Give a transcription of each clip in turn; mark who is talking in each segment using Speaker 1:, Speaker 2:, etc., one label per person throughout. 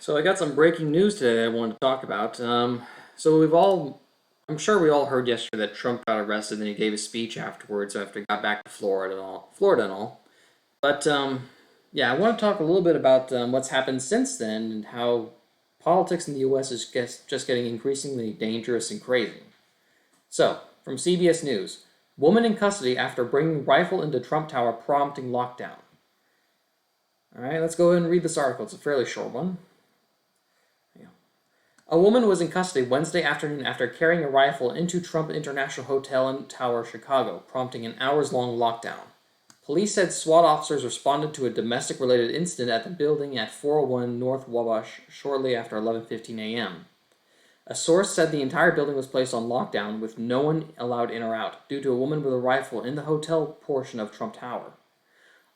Speaker 1: So I got some breaking news today that I wanted to talk about. I'm sure we all heard yesterday that Trump got arrested and he gave a speech afterwards after he got back to Florida and all. But yeah, I want to talk a little bit about what's happened since then and how politics in the U.S. is just getting increasingly dangerous and crazy. So, from CBS News, woman in custody after bringing rifle into Trump Tower prompting lockdown. All right, let's go ahead and read this article. It's a fairly short one. A woman was in custody Wednesday afternoon after carrying a rifle into Trump International Hotel in Tower, Chicago, prompting an hours-long lockdown. Police said SWAT officers responded to a domestic-related incident at the building at 401 North Wabash shortly after 11:15 a.m. A source said the entire building was placed on lockdown with no one allowed in or out due to a woman with a rifle in the hotel portion of Trump Tower.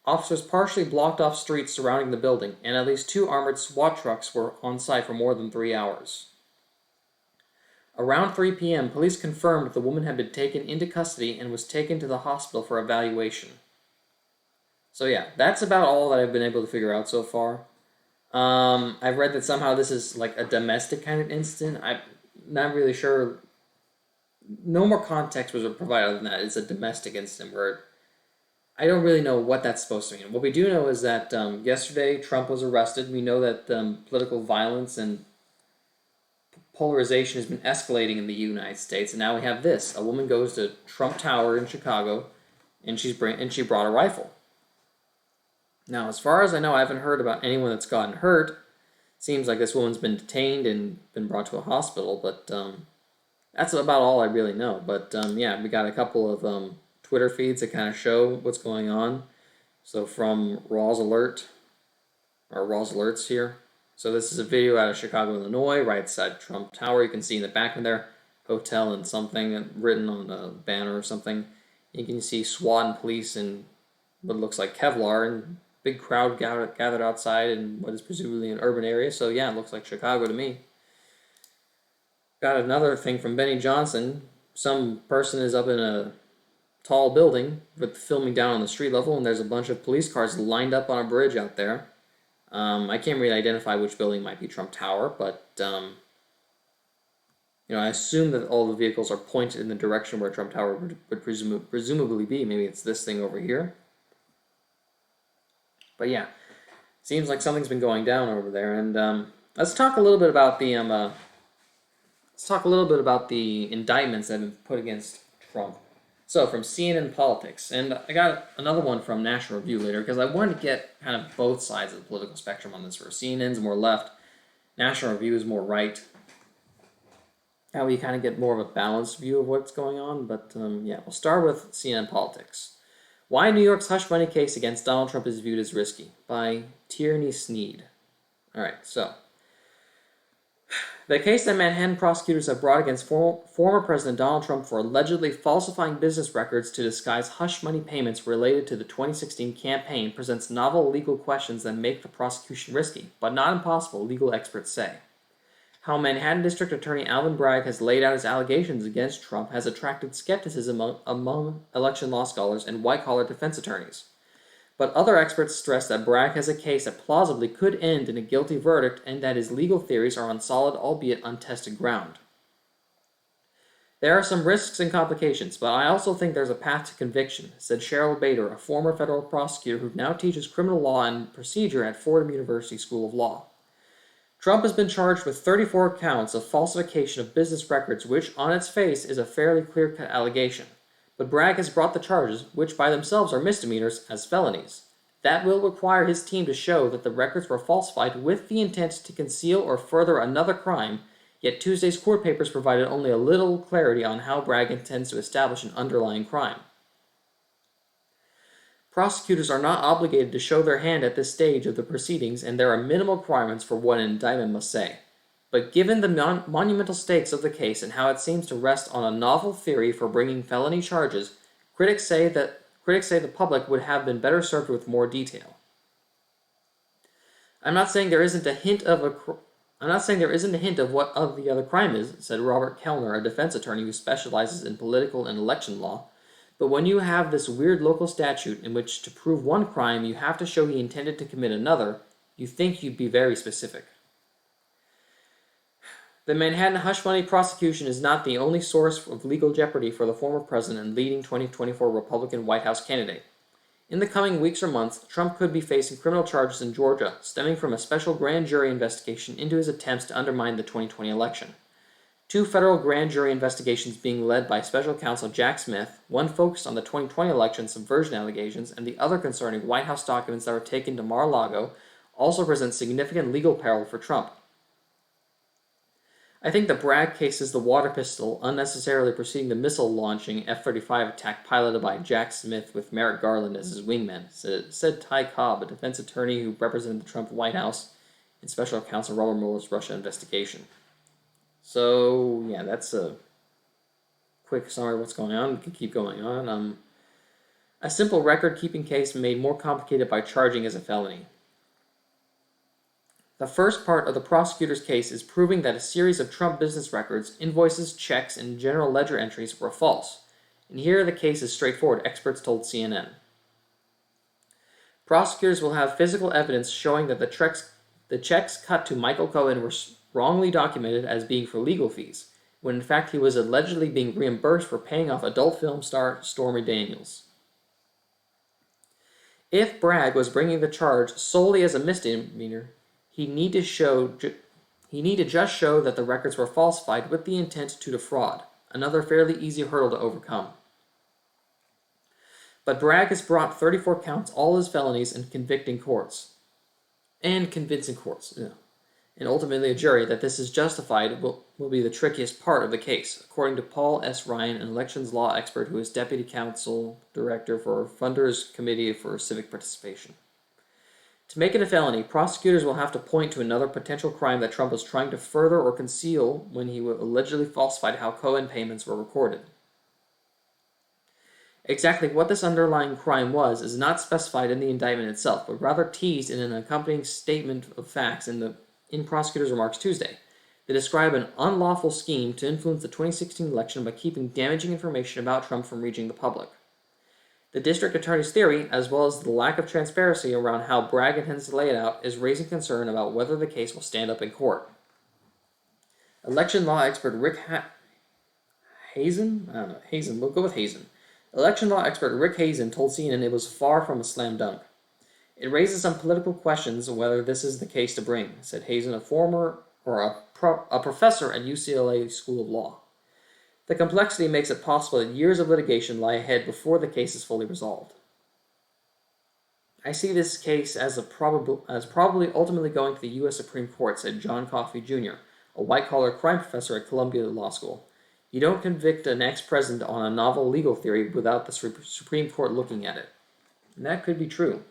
Speaker 1: Officers partially blocked off streets surrounding the building, and at least 2 armored SWAT trucks were on site for more than 3 hours. Around 3 p.m., police confirmed the woman had been taken into custody and was taken to the hospital for evaluation. So yeah, that's about all that I've been able to figure out so far. I've read that somehow this is like a domestic kind of incident. I'm not really sure. No more context was provided other than that. It's a domestic incident where I don't really know what that's supposed to mean. What we do know is that yesterday Trump was arrested. We know that political violence and polarization has been escalating in the United States, and now we have this. A woman goes to Trump Tower in Chicago, and she brought a rifle. Now, as far as I know, I haven't heard about anyone that's gotten hurt. Seems like this woman's been detained and been brought to a hospital, but that's about all I really know. But yeah, we got a couple of Twitter feeds that kind of show what's going on. So from Raw's Alerts here. So this is a video out of Chicago, Illinois, right outside Trump Tower. You can see in the back of there, hotel and something written on a banner or something. You can see SWAT and police in what looks like Kevlar, and big crowd gathered outside in what is presumably an urban area. So yeah, it looks like Chicago to me. Got another thing from Benny Johnson. Some person is up in a tall building with filming down on the street level, and there's a bunch of police cars lined up on a bridge out there. I can't really identify which building might be Trump Tower, but I assume that all the vehicles are pointed in the direction where Trump Tower would presumably be. Maybe it's this thing over here. But yeah, seems like something's been going down over there. And let's talk a little bit about the indictments that have been put against Trump. So, from CNN Politics, and I got another one from National Review later, because I wanted to get kind of both sides of the political spectrum on this, where CNN's more left, National Review is more right. How we kind of get more of a balanced view of what's going on, but yeah, we'll start with CNN Politics. Why New York's hush money case against Donald Trump is viewed as risky, by Tierney Sneed. Alright, so the case that Manhattan prosecutors have brought against former President Donald Trump for allegedly falsifying business records to disguise hush money payments related to the 2016 campaign presents novel legal questions that make the prosecution risky, but not impossible, legal experts say. How Manhattan District Attorney Alvin Bragg has laid out his allegations against Trump has attracted skepticism among election law scholars and white-collar defense attorneys. But other experts stress that Bragg has a case that plausibly could end in a guilty verdict and that his legal theories are on solid, albeit untested ground. There are some risks and complications, but I also think there's a path to conviction, said Cheryl Bader, a former federal prosecutor who now teaches criminal law and procedure at Fordham University School of Law. Trump has been charged with 34 counts of falsification of business records, which, on its face, is a fairly clear-cut allegation. But Bragg has brought the charges, which by themselves are misdemeanors, as felonies. That will require his team to show that the records were falsified with the intent to conceal or further another crime, yet Tuesday's court papers provided only a little clarity on how Bragg intends to establish an underlying crime. Prosecutors are not obligated to show their hand at this stage of the proceedings, and there are minimal requirements for what an indictment must say. But given the monumental stakes of the case and how it seems to rest on a novel theory for bringing felony charges, critics say the public would have been better served with more detail. I'm not saying there isn't a hint of what the other crime is, said Robert Kellner, a defense attorney who specializes in political and election law. But when you have this weird local statute in which to prove one crime you have to show he intended to commit another, you think you'd be very specific. The Manhattan hush money prosecution is not the only source of legal jeopardy for the former president and leading 2024 Republican White House candidate. In the coming weeks or months, Trump could be facing criminal charges in Georgia, stemming from a special grand jury investigation into his attempts to undermine the 2020 election. 2 federal grand jury investigations being led by special counsel Jack Smith, one focused on the 2020 election subversion allegations and the other concerning White House documents that were taken to Mar-a-Lago, also present significant legal peril for Trump. I think the Bragg case is the water pistol unnecessarily preceding the missile-launching F-35 attack piloted by Jack Smith with Merrick Garland as his wingman, said Ty Cobb, a defense attorney who represented the Trump White House in special counsel Robert Mueller's Russia investigation. So, yeah, that's a quick summary of what's going on. We can keep going on. A simple record-keeping case made more complicated by charging as a felony. The first part of the prosecutor's case is proving that a series of Trump business records, invoices, checks, and general ledger entries were false. And here the case is straightforward, experts told CNN. Prosecutors will have physical evidence showing that the checks cut to Michael Cohen were wrongly documented as being for legal fees, when in fact he was allegedly being reimbursed for paying off adult film star Stormy Daniels. If Bragg was bringing the charge solely as a misdemeanor, he need to just show that the records were falsified with the intent to defraud, another fairly easy hurdle to overcome. But Bragg has brought 34 counts, all as felonies, and convincing courts, and ultimately a jury that this is justified will be the trickiest part of the case, according to Paul S. Ryan, an elections law expert who is Deputy Counsel Director for Funders Committee for Civic Participation. To make it a felony, prosecutors will have to point to another potential crime that Trump was trying to further or conceal when he allegedly falsified how Cohen payments were recorded. Exactly what this underlying crime was is not specified in the indictment itself, but rather teased in an accompanying statement of facts in prosecutors' remarks Tuesday. They describe an unlawful scheme to influence the 2016 election by keeping damaging information about Trump from reaching the public. The district attorney's theory, as well as the lack of transparency around how Bragg intends to lay it out, is raising concern about whether the case will stand up in court. Election law expert Rick Hazen? We'll go with Hazen. Election law expert Rick Hazen told CNN it was far from a slam dunk. It raises some political questions on whether this is the case to bring, said Hazen, a professor at UCLA School of Law. The complexity makes it possible that years of litigation lie ahead before the case is fully resolved. I see this case as probably ultimately going to the U.S. Supreme Court, said John Coffey Jr., a white-collar crime professor at Columbia Law School. You don't convict an ex-president on a novel legal theory without the Supreme Court looking at it. And that could be true.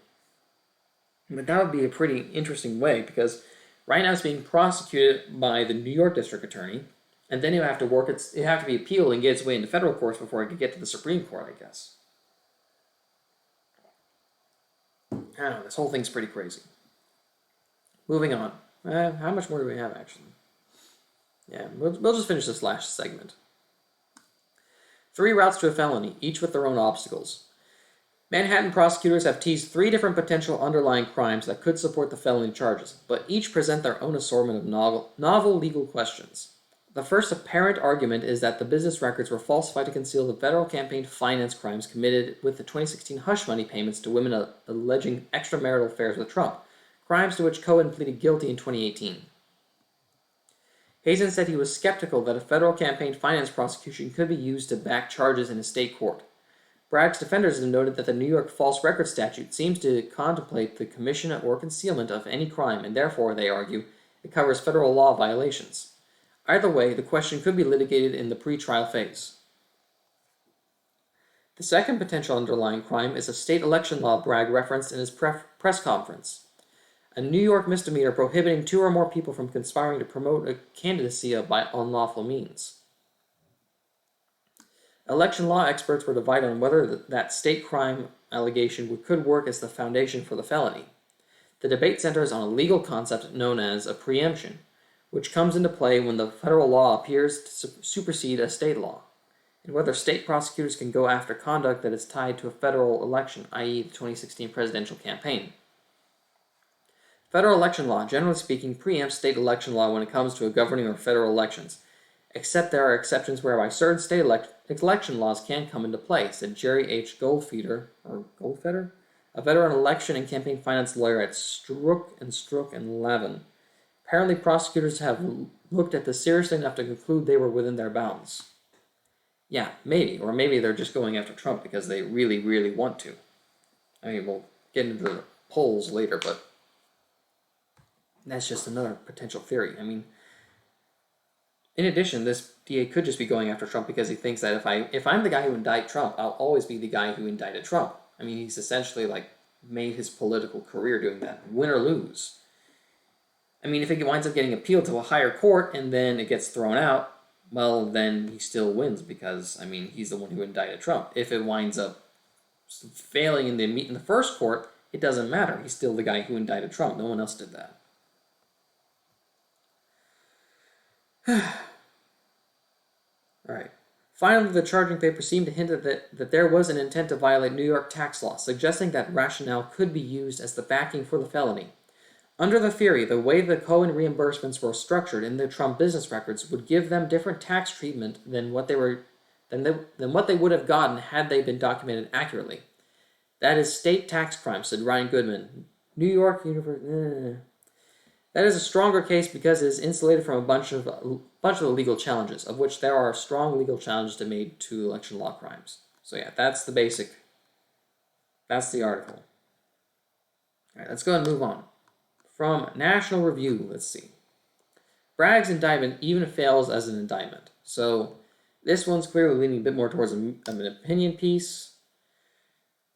Speaker 1: But that would be a pretty interesting way, because right now it's being prosecuted by the New York District Attorney, and then it have to be appealed and get its way into federal courts before it could get to the Supreme Court, I guess. I don't know, this whole thing's pretty crazy. Moving on. How much more do we have, actually? Yeah, we'll just finish this last segment. 3 routes to a felony, each with their own obstacles. Manhattan prosecutors have teased 3 different potential underlying crimes that could support the felony charges, but each present their own assortment of novel legal questions. The first apparent argument is that the business records were falsified to conceal the federal campaign finance crimes committed with the 2016 hush money payments to women alleging extramarital affairs with Trump, crimes to which Cohen pleaded guilty in 2018. Hazen said he was skeptical that a federal campaign finance prosecution could be used to back charges in a state court. Bragg's defenders have noted that the New York false record statute seems to contemplate the commission or concealment of any crime, and therefore, they argue, it covers federal law violations. Either way, the question could be litigated in the pre-trial phase. The second potential underlying crime is a state election law Bragg referenced in his press conference. A New York misdemeanor prohibiting 2 or more people from conspiring to promote a candidacy by unlawful means. Election law experts were divided on whether that state crime allegation could work as the foundation for the felony. The debate centers on a legal concept known as a preemption, which comes into play when the federal law appears to supersede a state law, and whether state prosecutors can go after conduct that is tied to a federal election, i.e. the 2016 presidential campaign. Federal election law, generally speaking, preempts state election law when it comes to a governing or federal elections, except there are exceptions whereby certain state election laws can come into play, said Jerry H. Goldfeder, a veteran election and campaign finance lawyer at Strzok and Lavin. Apparently, prosecutors have looked at this seriously enough to conclude they were within their bounds. Yeah, maybe. Or maybe they're just going after Trump because they really, really want to. I mean, we'll get into the polls later, but that's just another potential theory. I mean, in addition, this DA could just be going after Trump because he thinks that if I'm the guy who indicted Trump, I'll always be the guy who indicted Trump. I mean, he's essentially made his political career doing that, win or lose. I mean, if it winds up getting appealed to a higher court and then it gets thrown out, well, then he still wins because, I mean, he's the one who indicted Trump. If it winds up failing in the first court, it doesn't matter. He's still the guy who indicted Trump. No one else did that. Alright. Finally, the charging paper seemed to hint that there was an intent to violate New York tax law, suggesting that rationale could be used as the backing for the felony. Under the theory, the way the Cohen reimbursements were structured in the Trump business records would give them different tax treatment than what they would have gotten had they been documented accurately. That is state tax crime, said Ryan Goodman. New York University. That is a stronger case because it is insulated from a bunch of the legal challenges, of which there are strong legal challenges made to election law crimes. So yeah, that's the article. All right, let's go ahead and move on. From National Review, let's see. Bragg's indictment even fails as an indictment. So this one's clearly leaning a bit more towards an opinion piece.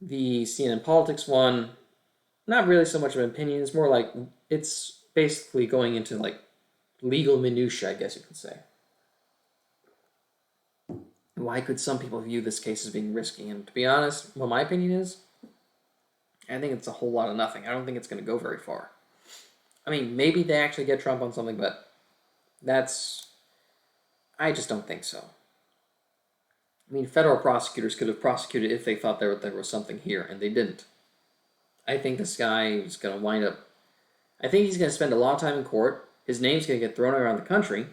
Speaker 1: The CNN Politics one, not really so much of an opinion. It's more like it's basically going into legal minutia, I guess you could say. Why could some people view this case as being risky? And to be honest, what my opinion is, I think it's a whole lot of nothing. I don't think it's going to go very far. I mean, maybe they actually get Trump on something, but I just don't think so. I mean, federal prosecutors could have prosecuted if they thought there was something here, and they didn't. I think this guy is going to wind up... I think he's going to spend a lot of time in court. His name's going to get thrown around the country.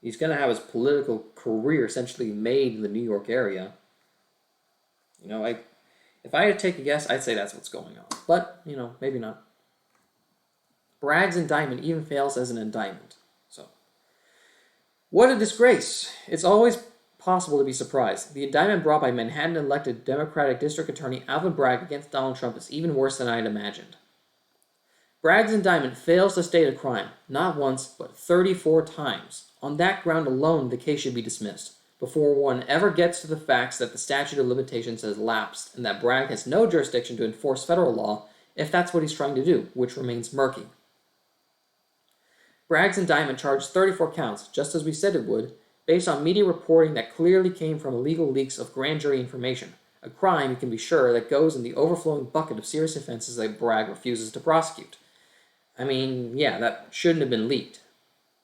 Speaker 1: He's going to have his political career essentially made in the New York area. You know, if I had to take a guess, I'd say that's what's going on. But, you know, maybe not. Bragg's indictment even fails as an indictment. So, what a disgrace. It's always possible to be surprised. The indictment brought by Manhattan-elected Democratic District Attorney Alvin Bragg against Donald Trump is even worse than I had imagined. Bragg's indictment fails to state a crime, not once, but 34 times. On that ground alone, the case should be dismissed, before one ever gets to the facts that the statute of limitations has lapsed, and that Bragg has no jurisdiction to enforce federal law if that's what he's trying to do, which remains murky. Bragg's indictment charged 34 counts, just as we said it would, based on media reporting that clearly came from illegal leaks of grand jury information, a crime, you can be sure, that goes in the overflowing bucket of serious offenses that Bragg refuses to prosecute. I mean, yeah, that shouldn't have been leaked,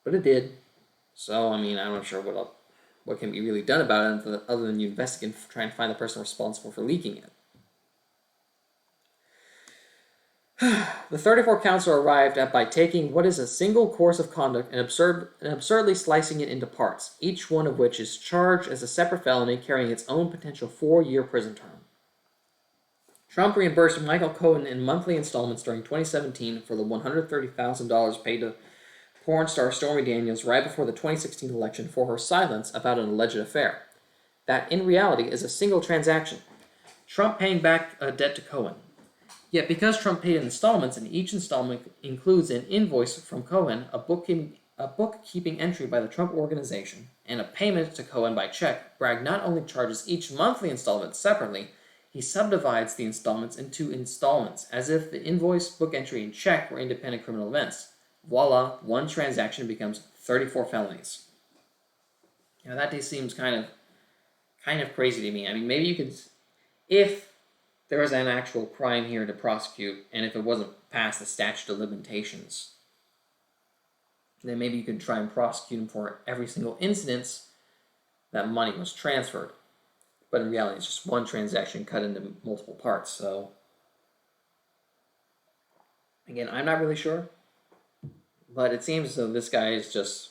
Speaker 1: but it did. So, I mean, I'm not sure what can be really done about it other than you investigate and try and find the person responsible for leaking it. The 34 counts are arrived at by taking what is a single course of conduct and absurdly slicing it into parts, each one of which is charged as a separate felony carrying its own potential 4-year prison term. Trump reimbursed Michael Cohen in monthly installments during 2017 for the $130,000 paid to porn star Stormy Daniels right before the 2016 election for her silence about an alleged affair. That, in reality, is a single transaction. Trump paying back a debt to Cohen. Yet because Trump paid in installments and each installment includes an invoice from Cohen, a bookkeeping entry by the Trump Organization, and a payment to Cohen by check, Bragg not only charges each monthly installment separately, he subdivides the installments into installments, as if the invoice, book entry, and check were independent criminal events. Voila, one transaction becomes 34 felonies. You know, that just seems kind of crazy to me. I mean, maybe you could, if there was an actual crime here to prosecute, and if it wasn't past the statute of limitations, then maybe you could try and prosecute him for every single instance that money was transferred. But in reality, it's just one transaction cut into multiple parts, so... Again, I'm not really sure, but it seems as though this guy is just.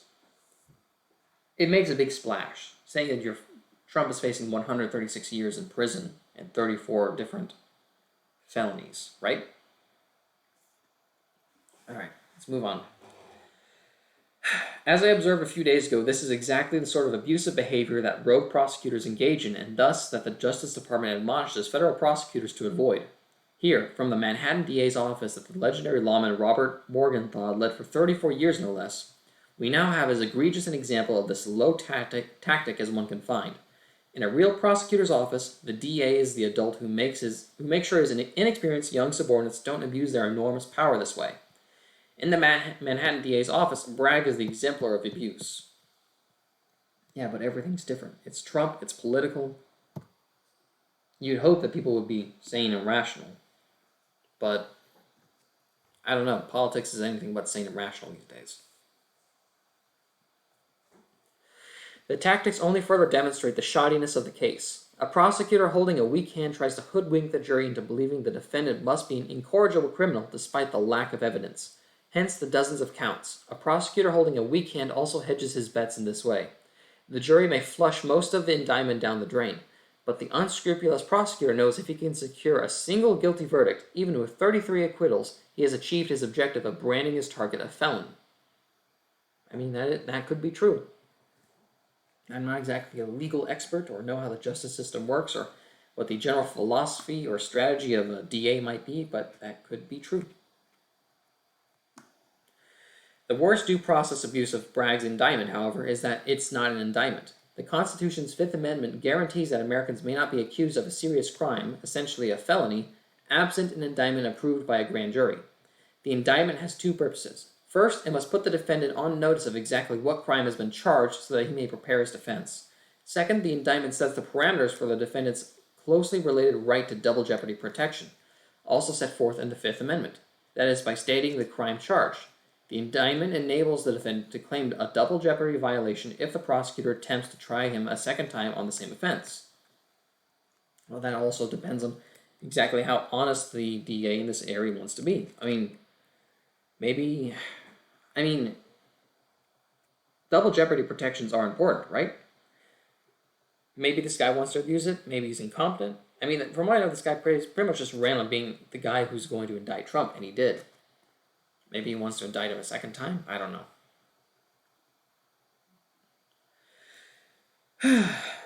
Speaker 1: It makes a big splash, saying that Trump is facing 136 years in prison and 34 different felonies, right? All right, let's move on. As I observed a few days ago, this is exactly the sort of abusive behavior that rogue prosecutors engage in, and thus that the Justice Department admonishes federal prosecutors to avoid. Here, from the Manhattan DA's office that the legendary lawman Robert Morgenthau led for 34 years no less, we now have as egregious an example of this low tactic as one can find. In a real prosecutor's office, the DA is the adult who makes sure his inexperienced young subordinates don't abuse their enormous power this way. In the Manhattan DA's office, Bragg is the exemplar of abuse. Yeah, but everything's different. It's Trump, it's political. You'd hope that people would be sane and rational. But, I don't know, politics is anything but sane and rational these days. The tactics only further demonstrate the shoddiness of the case. A prosecutor holding a weak hand tries to hoodwink the jury into believing the defendant must be an incorrigible criminal despite the lack of evidence. Hence the dozens of counts. A prosecutor holding a weak hand also hedges his bets in this way. The jury may flush most of the indictment down the drain, but the unscrupulous prosecutor knows if he can secure a single guilty verdict, even with 33 acquittals, he has achieved his objective of branding his target a felon. I mean, that could be true. I'm not exactly a legal expert or know how the justice system works or what the general philosophy or strategy of a DA might be, but that could be true. The worst due process abuse of Bragg's indictment, however, is that it's not an indictment. The Constitution's Fifth Amendment guarantees that Americans may not be accused of a serious crime, essentially a felony, absent an indictment approved by a grand jury. The indictment has two purposes. First, it must put the defendant on notice of exactly what crime has been charged so that he may prepare his defense. Second, the indictment sets the parameters for the defendant's closely related right to double jeopardy protection, also set forth in the Fifth Amendment. That is, by stating the crime charged. The indictment enables the defendant to claim a double jeopardy violation if the prosecutor attempts to try him a second time on the same offense. Well, that also depends on exactly how honest the DA in this area wants to be. Double jeopardy protections are important, right? Maybe this guy wants to abuse it. Maybe he's incompetent. From what I know, this guy pretty much just ran on being the guy who's going to indict Trump, and he did. Maybe he wants to indict him a second time. I don't know.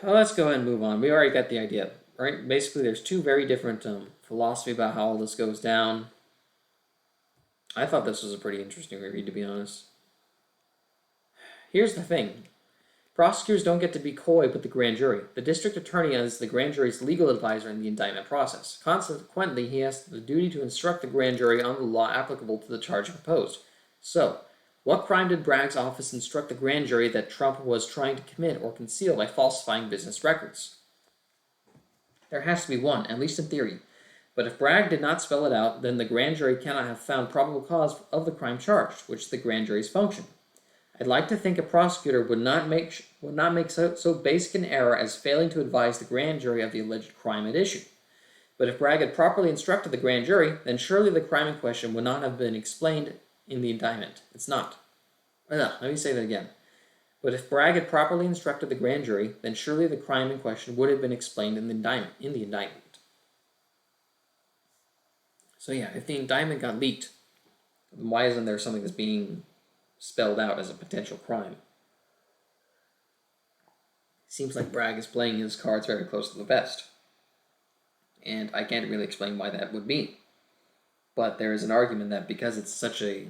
Speaker 1: Well, let's go ahead and move on. We already got the idea, right? Basically, there's two very different philosophy about how all this goes down. I thought this was a pretty interesting read, to be honest. Here's the thing. Prosecutors don't get to be coy with the grand jury. The district attorney is the grand jury's legal advisor in the indictment process. Consequently, he has the duty to instruct the grand jury on the law applicable to the charge proposed. So, what crime did Bragg's office instruct the grand jury that Trump was trying to commit or conceal by falsifying business records? There has to be one, at least in theory. But if Bragg did not spell it out, then the grand jury cannot have found probable cause of the crime charged, which is the grand jury's function. I'd like to think a prosecutor would not make so basic an error as failing to advise the grand jury of the alleged crime at issue. But if Bragg had properly instructed the grand jury, then surely the crime in question would not have been explained in the indictment. It's not. Let me say that again. But if Bragg had properly instructed the grand jury, then surely the crime in question would have been explained in the indictment. So yeah, if the indictment got leaked, why isn't there something that's being spelled out as a potential crime? Seems like Bragg is playing his cards very close to the vest. And I can't really explain why that would be. But there is an argument that because it's such a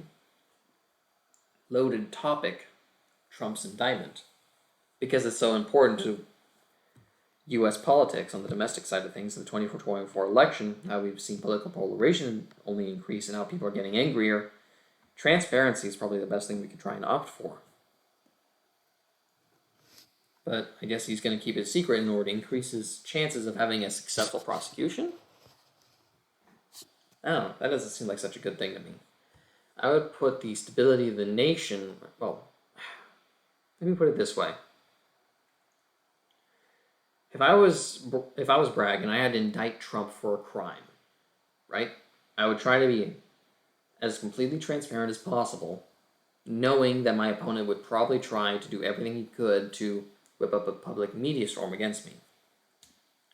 Speaker 1: loaded topic, Trump's indictment, because it's so important to U.S. politics on the domestic side of things in the 2024 election, how we've seen political polarization only increase and how people are getting angrier, transparency is probably the best thing we could try and opt for. But I guess he's going to keep it secret in order to increase his chances of having a successful prosecution? I don't know. That doesn't seem like such a good thing to me. I would put the stability of the nation... Well, let me put it this way. If I was Bragg and I had to indict Trump for a crime, right? I would try to be as completely transparent as possible, knowing that my opponent would probably try to do everything he could to whip up a public media storm against me.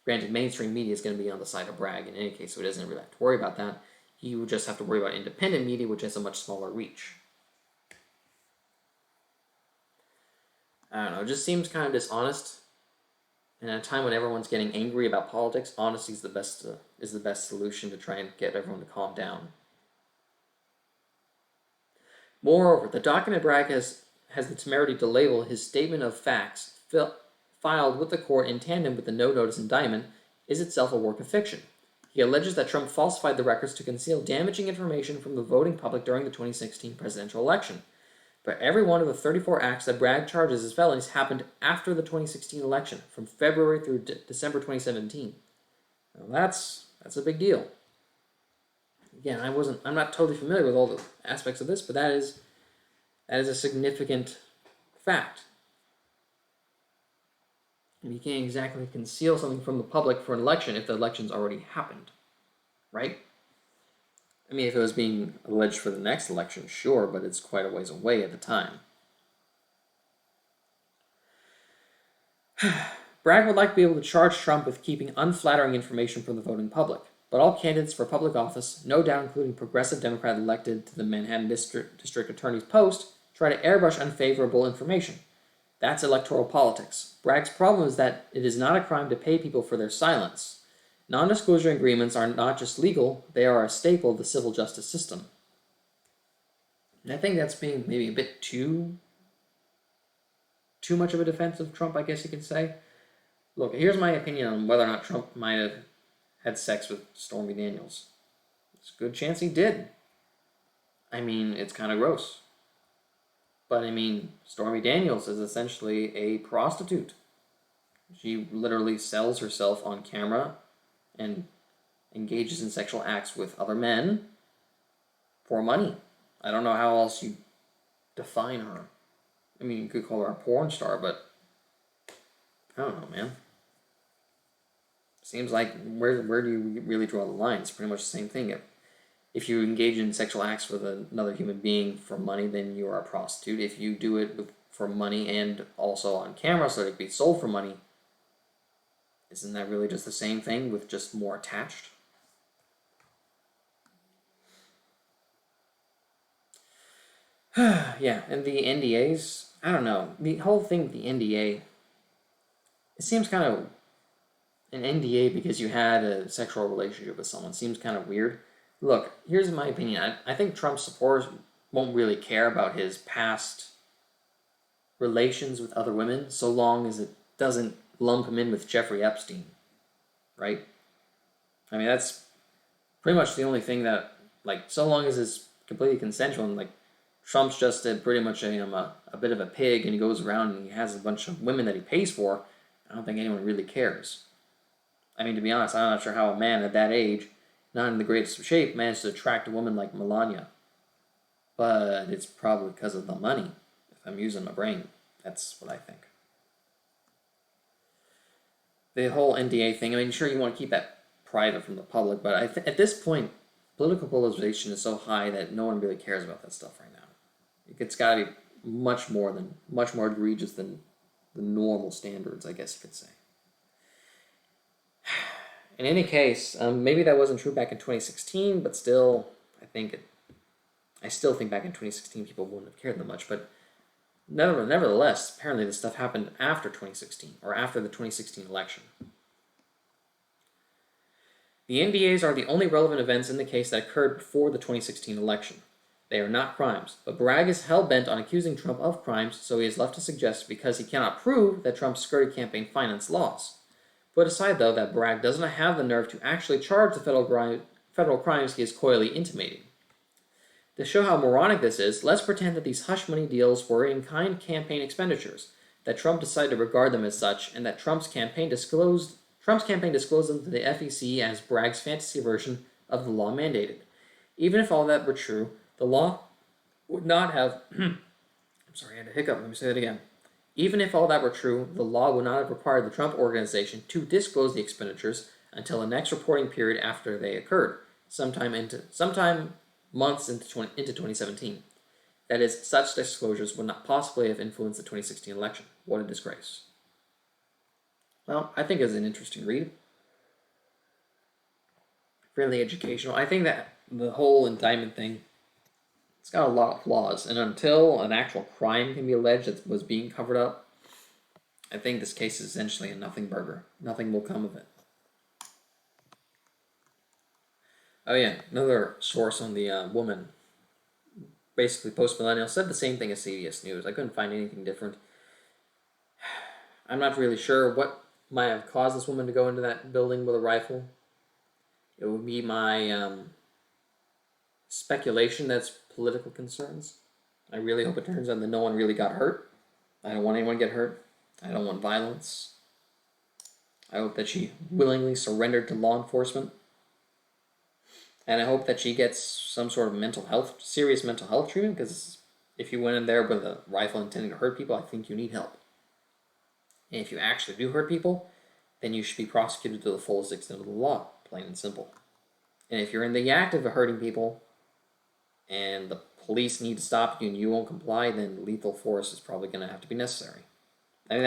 Speaker 1: Granted, mainstream media is going to be on the side of Bragg in any case, so he doesn't really have to worry about that. He would just have to worry about independent media, which has a much smaller reach. I don't know, it just seems kind of dishonest. And at a time when everyone's getting angry about politics, honesty is the best solution to try and get everyone to calm down. Moreover, the document Bragg has the temerity to label his statement of facts filed with the court in tandem with the no-notice indictment is itself a work of fiction. He alleges that Trump falsified the records to conceal damaging information from the voting public during the 2016 presidential election. But every one of the 34 acts that Bragg charges as felonies happened after the 2016 election, from February through December 2017. Now that's a big deal. Again, I'm not totally familiar with all the aspects of this, but that is a significant fact. And you can't exactly conceal something from the public for an election if the election's already happened, right? I mean, if it was being alleged for the next election, sure, but it's quite a ways away at the time. Bragg would like to be able to charge Trump with keeping unflattering information from the voting public, but all candidates for public office, no doubt including progressive Democrat elected to the Manhattan District Attorney's post, try to airbrush unfavorable information. That's electoral politics. Bragg's problem is that it is not a crime to pay people for their silence. Non-disclosure agreements are not just legal, they are a staple of the civil justice system. And I think that's being maybe a bit too much of a defense of Trump, I guess you could say. Look, here's my opinion on whether or not Trump might have had sex with Stormy Daniels. There's a good chance he did. I mean, it's kind of gross. But I mean, Stormy Daniels is essentially a prostitute. She literally sells herself on camera and engages in sexual acts with other men for money. I don't know how else you define her. I mean, you could call her a porn star, but I don't know, man. Seems like where do you really draw the line? It's pretty much the same thing. If you engage in sexual acts with another human being for money, then you are a prostitute. If you do it for money and also on camera so that it can be sold for money, isn't that really just the same thing with just more attached? Yeah, and the NDAs, I don't know. The whole thing with the NDA, it seems kind of an NDA because you had a sexual relationship with someone seems kind of weird. Look, here's my opinion. I think Trump's supporters won't really care about his past relations with other women so long as it doesn't lump him in with Jeffrey Epstein, right? I mean, that's pretty much the only thing that, like, so long as it's completely consensual and, like, Trump's just pretty much a bit of a pig and he goes around and he has a bunch of women that he pays for, I don't think anyone really cares. I mean, to be honest, I'm not sure how a man at that age, not in the greatest of shape, managed to attract a woman like Melania. But it's probably because of the money, if I'm using my brain. That's what I think. The whole NDA thing, I mean, sure, you want to keep that private from the public, but at this point, political polarization is so high that no one really cares about that stuff right now. It's got to be much more egregious than the normal standards, I guess you could say. In any case, maybe that wasn't true back in 2016, but still, I still think back in 2016 people wouldn't have cared that much, but nevertheless, apparently this stuff happened after 2016, or after the 2016 election. The NDAs are the only relevant events in the case that occurred before the 2016 election. They are not crimes, but Bragg is hell-bent on accusing Trump of crimes, so he is left to suggest because he cannot prove that Trump skirted campaign finance laws. Put aside, though, that Bragg doesn't have the nerve to actually charge the federal crimes he is coyly intimating. To show how moronic this is, let's pretend that these hush money deals were in-kind campaign expenditures, that Trump decided to regard them as such, and that Trump's campaign disclosed them to the FEC as Bragg's fantasy version of the law mandated. Even if all that were true, the law would not have... I'm sorry, I had a hiccup. Let me say that again. Even if all that were true, the law would not have required the Trump Organization to disclose the expenditures until the next reporting period after they occurred, sometime months into 2017. That is, such disclosures would not possibly have influenced the 2016 election. What a disgrace. Well, I think it's an interesting read. Fairly educational. I think that the whole indictment thing, it's got a lot of flaws, and until an actual crime can be alleged that was being covered up, I think this case is essentially a nothing burger. Nothing will come of it. Oh yeah, another source on the woman, basically post-millennial, said the same thing as CBS News. I couldn't find anything different. I'm not really sure what might have caused this woman to go into that building with a rifle. It would be my speculation that's political concerns. I really hope it turns out that no one really got hurt. I don't want anyone to get hurt. I don't want violence. I hope that she willingly surrendered to law enforcement. And I hope that she gets some sort of serious mental health treatment, because if you went in there with a rifle intending to hurt people, I think you need help. And if you actually do hurt people, then you should be prosecuted to the fullest extent of the law, plain and simple. And if you're in the act of hurting people, and the police need to stop you and you won't comply, then lethal force is probably going to have to be necessary. I think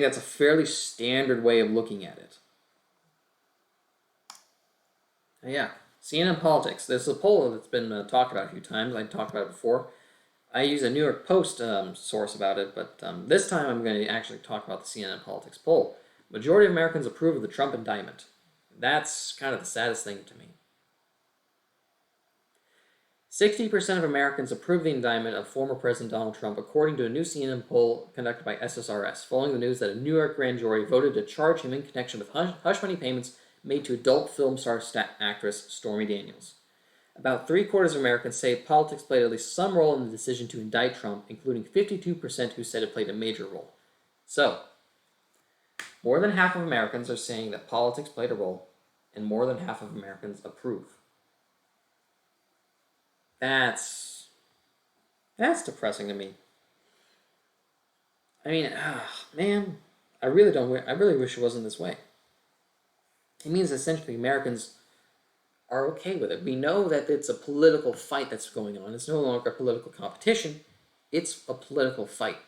Speaker 1: that's a fairly standard way of looking at it. Yeah, CNN politics. There's a poll that's been talked about a few times. I talked about it before. I use a New York Post source about it, but this time I'm going to actually talk about the CNN politics poll. Majority of Americans approve of the Trump indictment. That's kind of the saddest thing to me. 60% of Americans approve the indictment of former President Donald Trump, according to a new CNN poll conducted by SSRS, following the news that a New York grand jury voted to charge him in connection with hush money payments made to adult film star actress Stormy Daniels. About 3/4 of Americans say politics played at least some role in the decision to indict Trump, including 52% who said it played a major role. So, more than half of Americans are saying that politics played a role, and more than half of Americans approve. That's depressing to me. I mean, man, I really wish it wasn't this way. It means essentially Americans are okay with it. We know that it's a political fight that's going on. It's no longer a political competition. It's a political fight.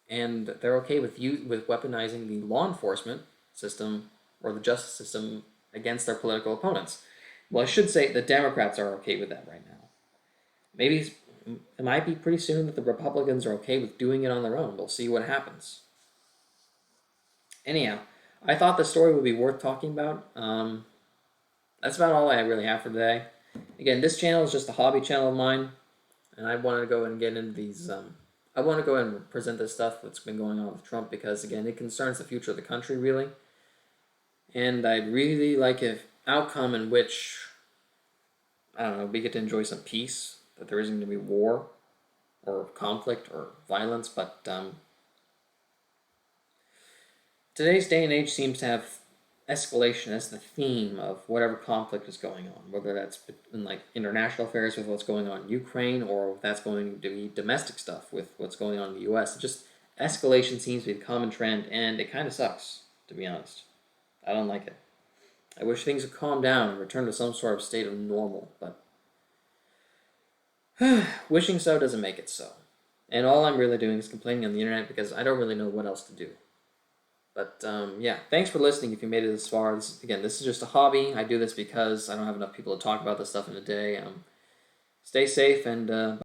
Speaker 1: And they're okay with weaponizing the law enforcement system or the justice system against their political opponents. Well, I should say the Democrats are okay with that right now. Maybe it might be pretty soon that the Republicans are okay with doing it on their own. We'll see what happens. Anyhow, I thought the story would be worth talking about. That's about all I really have for today. Again, this channel is just a hobby channel of mine, and I want to go and get into these. I want to go and present this stuff that's been going on with Trump, because again, it concerns the future of the country really, and I'd really like an outcome in which, I don't know, we get to enjoy some peace, that there isn't going to be war or conflict or violence, but today's day and age seems to have escalation as the theme of whatever conflict is going on, whether that's in like international affairs with what's going on in Ukraine, or if that's going to be domestic stuff with what's going on in the U.S. Just escalation seems to be the common trend, and it kind of sucks, to be honest. I don't like it. I wish things would calm down and return to some sort of state of normal, but wishing so doesn't make it so. And all I'm really doing is complaining on the internet because I don't really know what else to do. But yeah, thanks for listening if you made it this far. This is just a hobby. I do this because I don't have enough people to talk about this stuff in a day. Stay safe, and